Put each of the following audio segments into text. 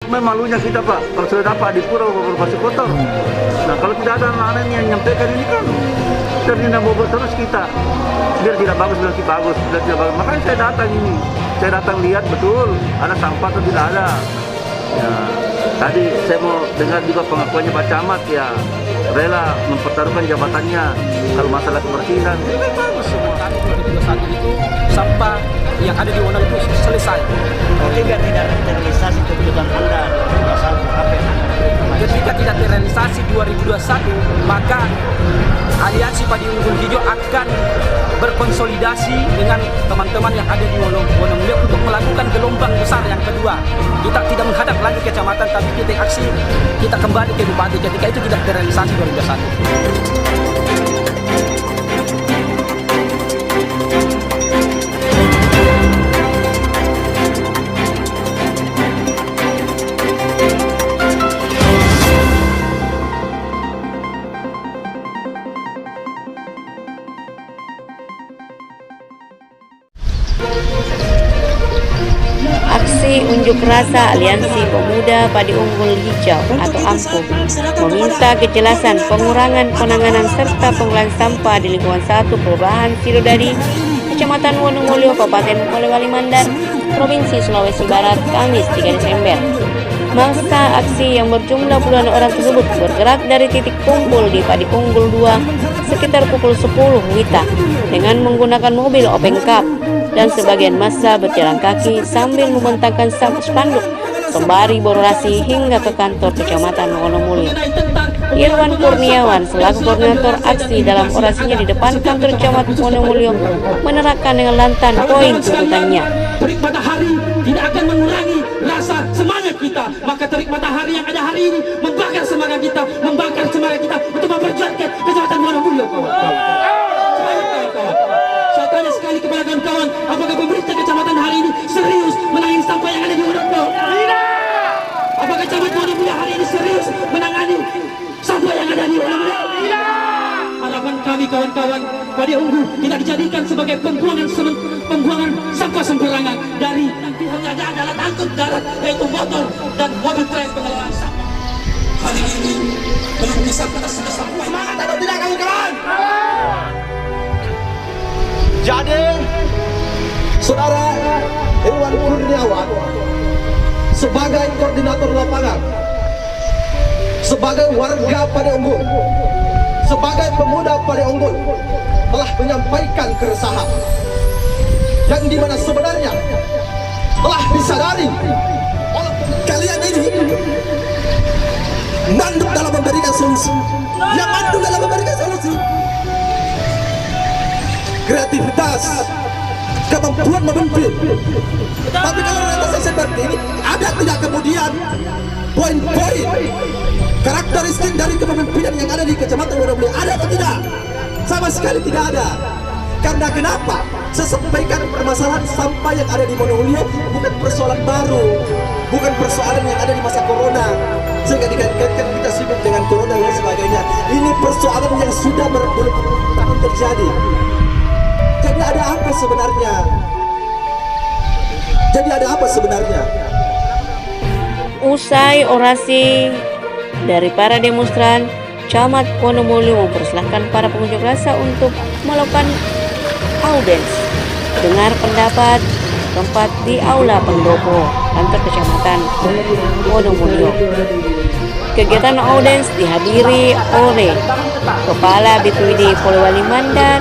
Cuma malunya kita Pak, kalau sudah dapat di pura pasti kotor. Nah kalau tidak ada anak-anak yang menyampaikan ini kan ternyata bobot terus kita. Biar tidak bagus, biar bagus, biar tidak bagus. Makanya saya datang ini, saya datang lihat betul ada sampah atau tidak ada. Ya, tadi saya mau dengar juga pengakuannya Pak Camat ya, rela mempertaruhkan jabatannya kalau masalah kebersihan. Itu bagus semua. 2021 itu sampah yang ada di Wonogolo itu selesai. Ketika tidak terrealisasi tuntutan Anda 2021, apa yang Anda lakukan? Ketika tidak terrealisasi 2021, maka Aliansi Padi Unggul Hijau akan berkonsolidasi dengan teman-teman yang ada di Wonogolo untuk melakukan gelombang besar yang kedua. Kita tidak menghadap lagi kecamatan, tapi kita aksi, kita kembali ke bupati ketika itu tidak terrealisasi 2021. Aksi unjuk rasa Aliansi Pemuda Padi Unggul Hijau atau AMPU meminta kejelasan pengurangan penanganan serta pengolahan sampah di lingkungan 1 Kelurahan Sidodadi, Kecamatan Wonogolo, Kabupaten Polewali Mandar, Provinsi Sulawesi Barat, Kamis 3 Desember. Masa aksi yang berjumlah puluhan orang tersebut bergerak dari titik kumpul di Padi Unggul 2 sekitar pukul 10 WITA dengan menggunakan mobil open cup, dan sebagian massa berjalan kaki sambil membentangkan spanduk sembari berorasi hingga ke kantor Kecamatan Wonomulyo. Irwan Kurniawan selaku koordinator aksi dalam orasinya di depan kantor Kecamatan Wonomulyo menerangkan dengan lantang poin tuntutannya. Terik matahari tidak akan mengurangi rasa semangat kita, maka terik matahari yang ada hari ini membakar semangat kita untuk memperjuangkan Kecamatan Wonomulyo. Saya tanya sekali kepada kawan-kawan, apakah pemerintah kecamatan hari ini serius menangani sampah yang ada di Wonogolo? Tidak. Apakah Camat Wonogolo hari ini serius menangani sampah yang ada di Wonogolo? Tidak. Harapan kami kawan-kawan, Padi Unggul tidak dijadikan sebagai pembuangan sampah sembarangan dari hanya ada alat angkut darat, yaitu motor dan mobil truk pengelolaan sampah. Hari ini belum bisa kita sudah sampai. Semangat atau tidak kawan-kawan? Jadi, Saudara Irwan Kurniawan sebagai koordinator lapangan, sebagai warga Padi Unggul, sebagai pemuda Padi Unggul telah menyampaikan keresahan yang dimana sebenarnya telah disadari oleh kalian ini manduk dalam memberikan solusi. Yang manduk dalam memberikan solusi, kreativitas, kemampuan memimpin. Tapi kalau realisasi seperti ini, ada tidak kemudian poin-poin karakteristik dari kepemimpinan yang ada di Kecamatan Wonogolo? Ada atau tidak? Sama sekali tidak ada. Karena kenapa? Saya sampaikan permasalahan sampah yang ada di Wonogolo bukan persoalan baru, bukan persoalan yang ada di masa corona sehingga dikaitkan kita sibuk dengan corona dan sebagainya. Ini persoalan yang sudah berpuluh-puluh tahun terjadi. Jadi ada apa sebenarnya? Usai orasi dari para demonstran, Camat Wonomulyo mempersilahkan para pengunjuk rasa untuk melakukan audiens dengar pendapat tempat di Aula Pendopo, kantor Kecamatan Wonomulyo. Kegiatan audiens dihadiri oleh Kepala BPWD Polewali Mandar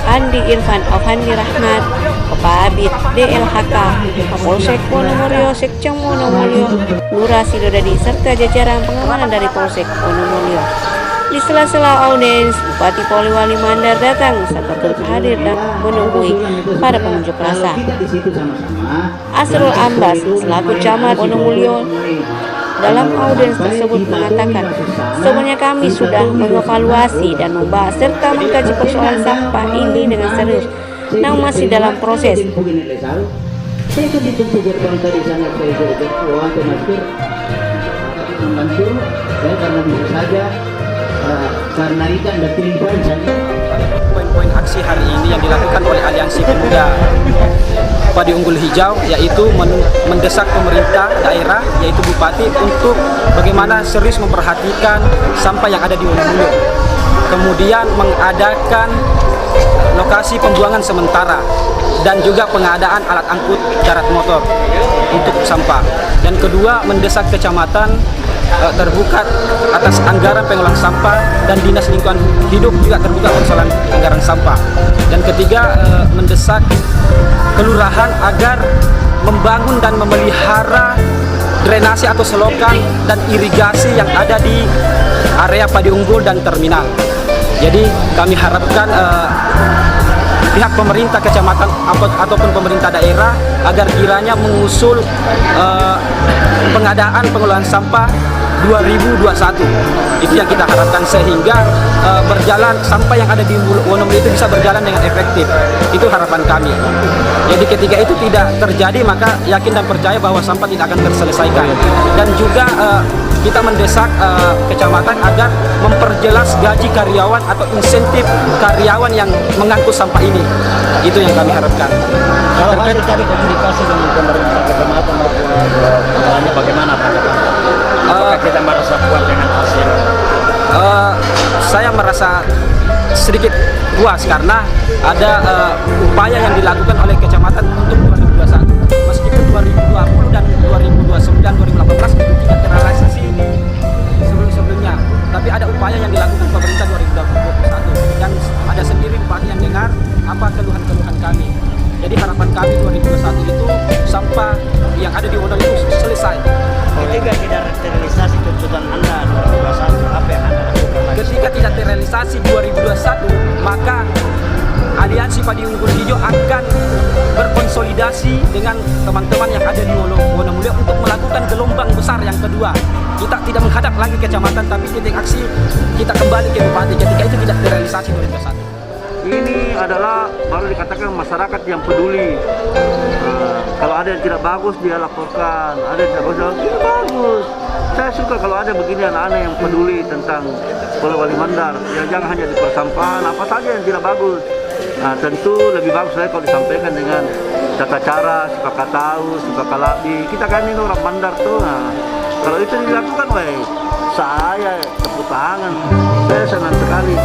Andi Irfan Afandi Rahmat, Kabid DLHK Polsek Wonomulyo, Sekcam Wonomulyo, Lurah Sidodadi, serta jajaran pengamanan dari Polsek Wonomulyo. Di sela-sela audiens, Bupati Polewali Mandar datang serta turut hadir dan menunggui para pengunjuk rasa. Asrul Ambas selaku Camat Wonomulyo dalam audiens tersebut mengatakan, sebenarnya kami sudah mengevaluasi dan membahas serta mengkaji persoalan sampah ini dengan serius, namun masih dalam proses. Saya kan ditunggu gerbang tadi sana, saya membantu saya karena bisa saja Karena itu ada poin-poin saja. Poin-poin aksi hari ini yang dilakukan oleh Aliansi Pemuda Padi Unggul Hijau yaitu mendesak pemerintah daerah yaitu Bupati untuk bagaimana serius memperhatikan sampah yang ada di Wonogiri. Kemudian mengadakan lokasi pembuangan sementara dan juga pengadaan alat angkut darat motor untuk sampah. Dan kedua, mendesak kecamatan terbuka atas anggaran pengolahan sampah dan dinas lingkungan hidup juga terbuka persoalan anggaran sampah. Dan ketiga, mendesak kelurahan agar membangun dan memelihara drainase atau selokan dan irigasi yang ada di area Padi Unggul dan terminal. Jadi kami harapkan pihak pemerintah kecamatan ataupun pemerintah daerah agar kiranya mengusul pengadaan pengelolaan sampah 2021. Itu yang kita harapkan sehingga berjalan sampah yang ada di Wonogiri itu bisa berjalan dengan efektif. Itu harapan kami. Jadi ketika itu tidak terjadi maka yakin dan percaya bahwa sampah tidak akan terselesaikan. Dan juga kita mendesak kecamatan agar memperjelas gaji karyawan atau insentif karyawan yang mengangkut sampah ini. Itu yang kami harapkan. Kalau hasil tadi komunikasi dengan pemerintah kecamatan maupun bagaimana Pak? Apakah kita merasa puas dengan hasil? Saya merasa sedikit puas karena ada upaya yang dilakukan oleh kecamatan untuk 2021. Meskipun 2020 dan 2029, 2018 tidak terrealisasi sebelum-sebelumnya, tapi ada upaya yang dilakukan pemerintah 2021 dan ada sendiri bupati yang dengar apa keluhan-keluhan kami. Jadi harapan kami 2021 itu sampah yang ada di Wonogiri itu selesai. Ketika tidak terrealisasi tuntutan Anda 2021, apa yang Anda lakukan? Ketika tidak terrealisasi 2021, maka Aliansi Padi Unggul Hijau akan berkonsolidasi dengan teman-teman yang ada di Wonogiri untuk melakukan gelombang besar yang kedua. Kita tidak menghadap lagi kecamatan, tapi titik aksi kita kembali ke bupati ketika itu tidak terrealisasi 2021. Ini adalah baru dikatakan masyarakat yang peduli. Kalau ada yang tidak bagus dia laporkan, ada yang tidak bagus, ini bagus. Saya suka kalau ada begini anak-anak yang peduli tentang Pulau Wali Mandar. Ya, jangan hanya di persampahan, apa saja yang tidak bagus. Nah, tentu lebih bagus saya kalau disampaikan dengan tata cara, suka tahu, suka kalabi. Kita kan ini orang Mandar tuh. Nah, kalau itu dilakukan, saya tepuk tangan. Saya senang sekali.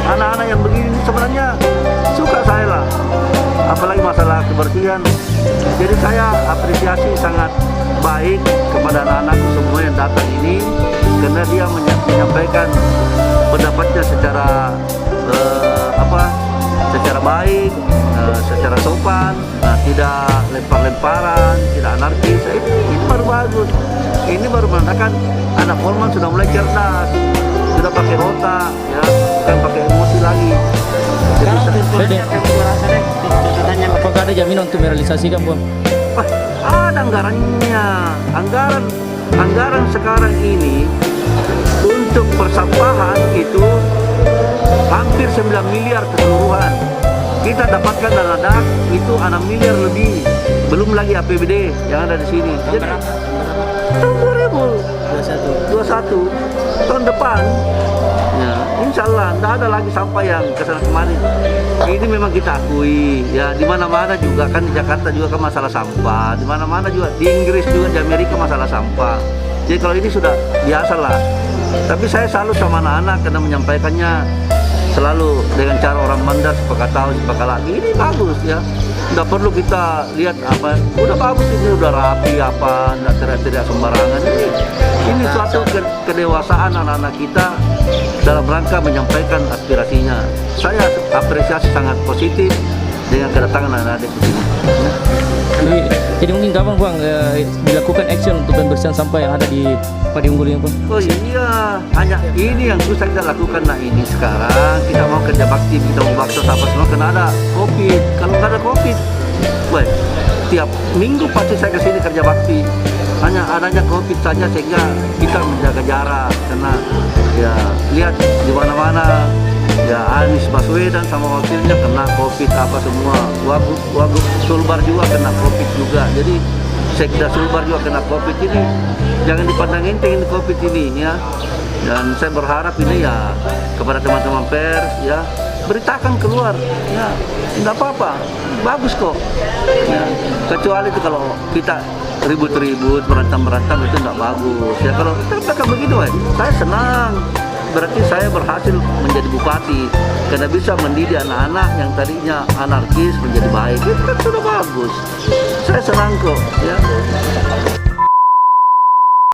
Anak-anak yang begini sebenarnya suka saya lah. Apalagi masalah kebersihan. Jadi saya apresiasi sangat baik kepada anak-anakku semua yang datang ini karena dia menyampaikan pendapatnya secara secara baik, secara sopan, tidak lempar-lemparan, tidak anarkis. Ini baru bagus. Ini baru menandakan anak Polman sudah mulai cerdas, sudah pakai otak, ya, bukan pakai emosi lagi. Apakah ada jaminan untuk merealisasikan, Bang? Ada anggarannya. Anggaran sekarang ini untuk persampahan itu hampir 9 miliar keseluruhan. Kita dapatkan dana DAK itu 6 miliar lebih. Belum lagi APBD yang ada di sini. Jadi tahun 2021 tahun depan, ya, insya Allah tidak ada lagi sampah yang kesana kemari. Ini memang kita akui, ya, di mana-mana juga kan di Jakarta juga kan masalah sampah, di mana-mana juga di Inggris juga di Amerika masalah sampah. Jadi kalau ini sudah biasa lah. Tapi saya selalu sama anak-anak karena menyampaikannya selalu dengan cara orang Mandar, sepakat tahu, sepakat lagi. Ini bagus ya. Nggak perlu kita lihat apa, udah bagus ini, udah rapi apa, nggak teriak-teriak sembarangan. Ini suatu kedewasaan anak-anak kita dalam rangka menyampaikan aspirasinya. Saya apresiasi sangat positif dengan kedatangan anak-anak di sini. Jadi mungkin kapan, Bang, dilakukan action untuk pembersihan sampah yang ada di Padi Unggul ini, Bang? Oh iya, hanya ini yang susah kita lakukan. Nah ini sekarang kita mau kerja bakti, kita mau bakso apa semua karena ada COVID. Kalau nggak ada COVID, tiap minggu pasti saya kesini kerja bakti. Hanya adanya COVID saja sehingga kita menjaga jarak karena ya lihat di mana-mana ya Anies Baswedan sama wakilnya kena COVID apa semua. Wagub Sulbar juga kena COVID juga. Jadi Sekda Sulbar juga kena COVID ini. Jangan dipandang enteng ini COVID ini ya. Dan saya berharap ini ya kepada teman-teman pers ya, beritakan keluar ya, nggak apa-apa, bagus kok ya. Kecuali itu kalau kita ribut-ribut, berantem-berantem itu nggak bagus ya. Kalau kita begitu saya senang, berarti saya berhasil menjadi bupati karena bisa mendidik anak-anak yang tadinya anarkis menjadi baik. Itu kan sudah bagus, saya senang kok ya.